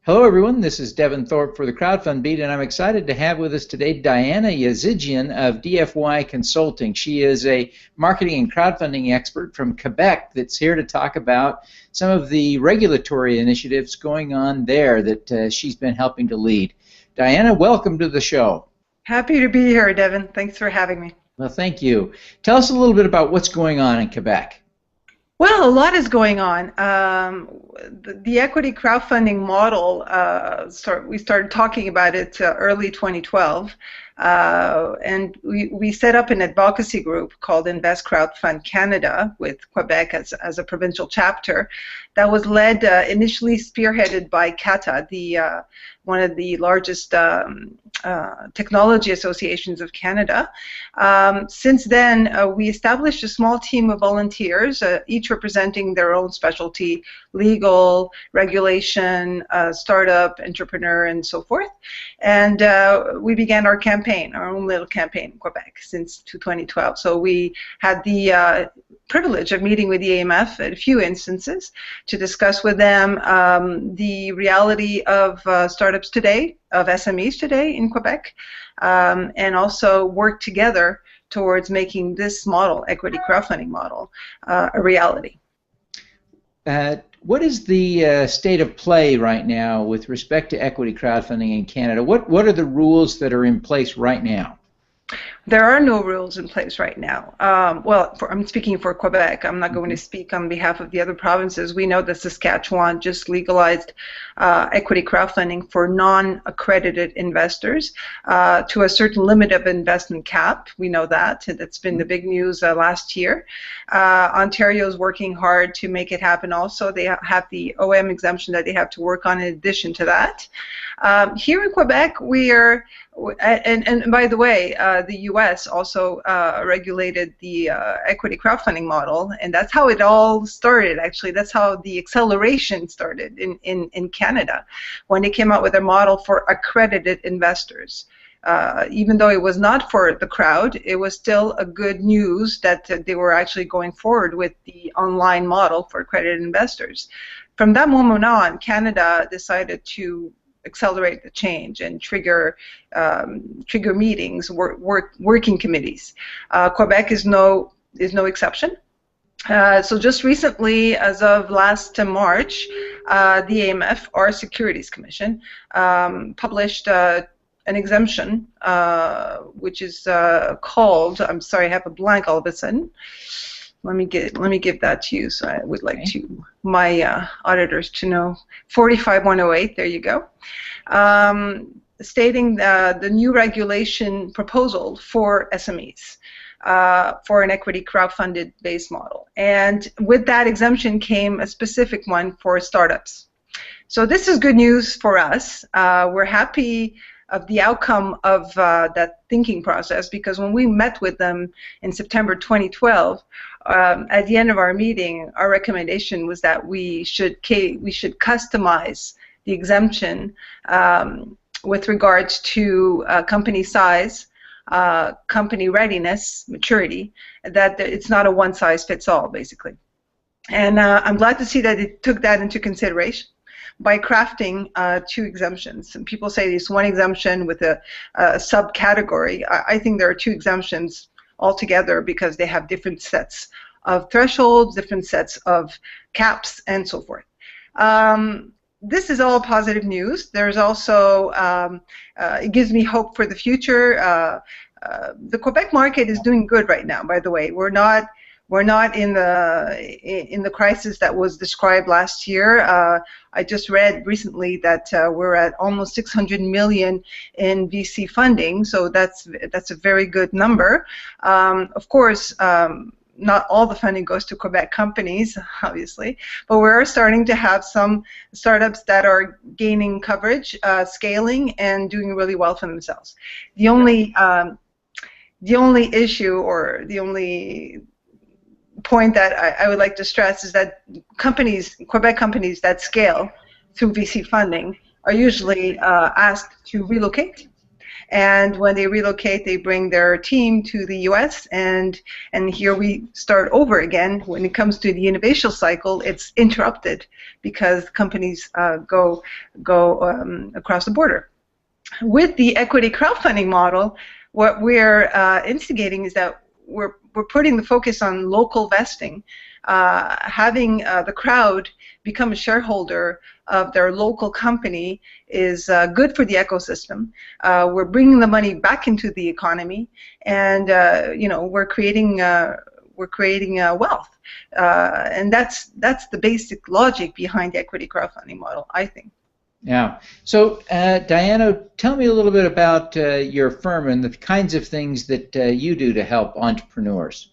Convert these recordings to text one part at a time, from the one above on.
Hello everyone, this is Devin Thorpe for the CrowdFundBeat, and I'm excited to have with us today Diana Yazidjian of DFY Consulting. She is a marketing and crowdfunding expert from Quebec that's here to talk about some of the regulatory initiatives going on there that she's been helping to lead. Diana, welcome to the show. Happy to be here, Devin. Thanks for having me. Well, thank you. Tell us a little bit about what's going on in Quebec. Well, a lot is going on. The equity crowdfunding model, we started talking about it early 2012, and we set up an advocacy group called Invest Crowdfund Canada with Quebec as a provincial chapter that was led, initially spearheaded by CATA, one of the largest technology associations of Canada. Since then, we established a small team of volunteers, each representing their own specialty: legal, regulation, startup, entrepreneur, and so forth. And we began our campaign, our own little campaign in Quebec since 2012. So we had the privilege of meeting with the AMF at a few instances to discuss with them the reality of startups today, of SMEs today in Quebec, and also work together towards making this model, equity crowdfunding model, a reality. What is the state of play right now with respect to equity crowdfunding in Canada? What are the rules that are in place right now? There are no rules in place right now. I'm speaking for Quebec. I'm not going to speak on behalf of the other provinces. We know that Saskatchewan just legalized equity crowdfunding for non-accredited investors to a certain limit of investment cap. We know that. That's been the big news last year. Ontario is working hard to make it happen also. They have the OM exemption that they have to work on in addition to that. Here in Quebec, we are, and by the way, the U.S. also regulated the equity crowdfunding model, and that's how it all started, actually. That's how the acceleration started in Canada, when they came out with a model for accredited investors. Even though it was not for the crowd, it was still a good news that they were actually going forward with the online model for accredited investors. From that moment on, Canada decided to accelerate the change and trigger meetings, working committees. Quebec is no exception. So just recently, as of last March, the AMF, our Securities Commission, published an exemption, which is called, I'm sorry, I have a blank all of a sudden. Let me give that to you. So I would like my auditors to know. 45108. There you go. Stating the new regulation proposal for SMEs for an equity crowdfunded base model, and with that exemption came a specific one for startups. So this is good news for us. We're happy of the outcome of that thinking process, because when we met with them in September 2012, at the end of our meeting, our recommendation was that we should customize the exemption with regards to company size, company readiness, maturity, that it's not a one-size-fits-all, basically. And I'm glad to see that it took that into consideration by crafting two exemptions. And people say there's one exemption with a subcategory. I think there are two exemptions altogether because they have different sets of thresholds, different sets of caps, and so forth. This is all positive news. There's also, it gives me hope for the future. The Quebec market is doing good right now, by the way. We're not in the crisis that was described last year. I just read recently that we're at almost 600 million in VC funding, so that's a very good number. Of course, not all the funding goes to Quebec companies, obviously, but we're starting to have some startups that are gaining coverage, scaling, and doing really well for themselves. The only issue, or the only point that I would like to stress, is that Quebec companies that scale through VC funding are usually asked to relocate. And when they relocate, they bring their team to the U.S. and here we start over again. When it comes to the innovation cycle, it's interrupted because companies go across the border. With the equity crowdfunding model, what we're instigating is that we're putting the focus on local vesting, having the crowd become a shareholder of their local company is good for the ecosystem. We're bringing the money back into the economy, and we're creating wealth, and that's the basic logic behind the equity crowdfunding model, I think. Yeah. So, Diana, tell me a little bit about your firm and the kinds of things that you do to help entrepreneurs.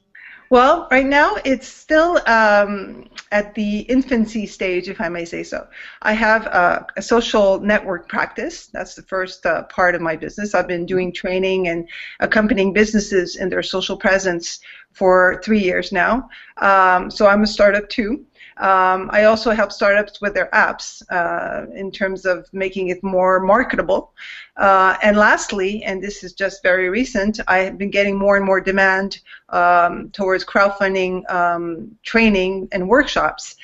Well, right now it's still at the infancy stage, if I may say so. I have a social network practice. That's the first part of my business. I've been doing training and accompanying businesses in their social presence for 3 years now. So I'm a startup too. I also help startups with their apps in terms of making it more marketable. And lastly, and this is just very recent, I have been getting more and more demand towards crowdfunding training and workshops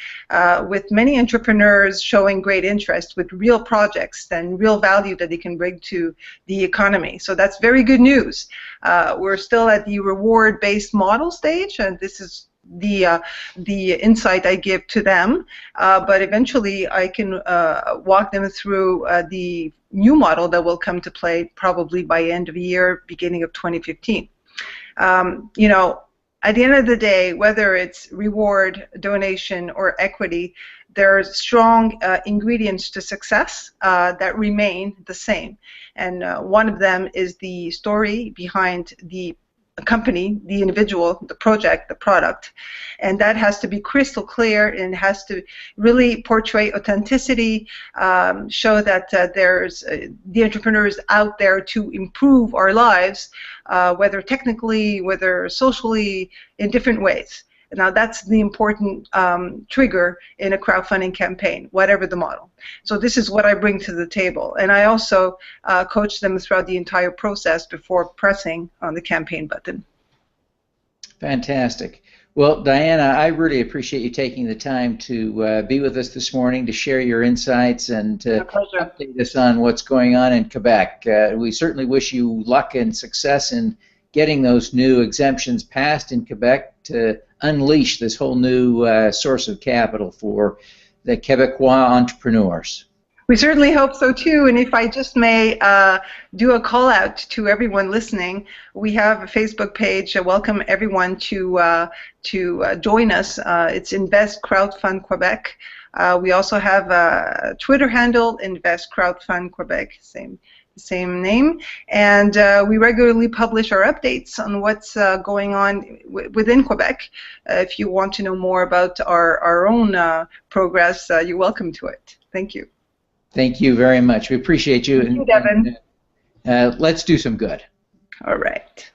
with many entrepreneurs showing great interest with real projects and real value that they can bring to the economy. So that's very good news. We're still at the reward-based model stage, and this is the insight I give to them, but eventually I can walk them through the new model that will come to play probably by end of the year, beginning of 2015. At the end of the day, whether it's reward, donation, or equity, there are strong ingredients to success that remain the same, and one of them is the story behind the company, the individual, the project, the product, and that has to be crystal clear and has to really portray authenticity, show that there's the entrepreneurs out there to improve our lives, whether technically, whether socially, in different ways. Now that's the important trigger in a crowdfunding campaign, whatever the model. So this is what I bring to the table, and I also coach them throughout the entire process before pressing on the campaign button. Fantastic. Well, Diana, I really appreciate you taking the time to be with us this morning, to share your insights and to update us on what's going on in Quebec. We certainly wish you luck and success in getting those new exemptions passed in Quebec to unleash this whole new source of capital for the Quebecois entrepreneurs. We certainly hope so too, and if I just may do a call out to everyone listening, we have a Facebook page. I welcome everyone to join us. It's Invest Crowdfund Quebec. We also have a Twitter handle, Invest Crowdfund Quebec, same name, and we regularly publish our updates on what's going on within Quebec. If you want to know more about our own progress, you're welcome to it. Thank you. Thank you very much. We appreciate you. Thank you, Devin. Let's do some good. All right.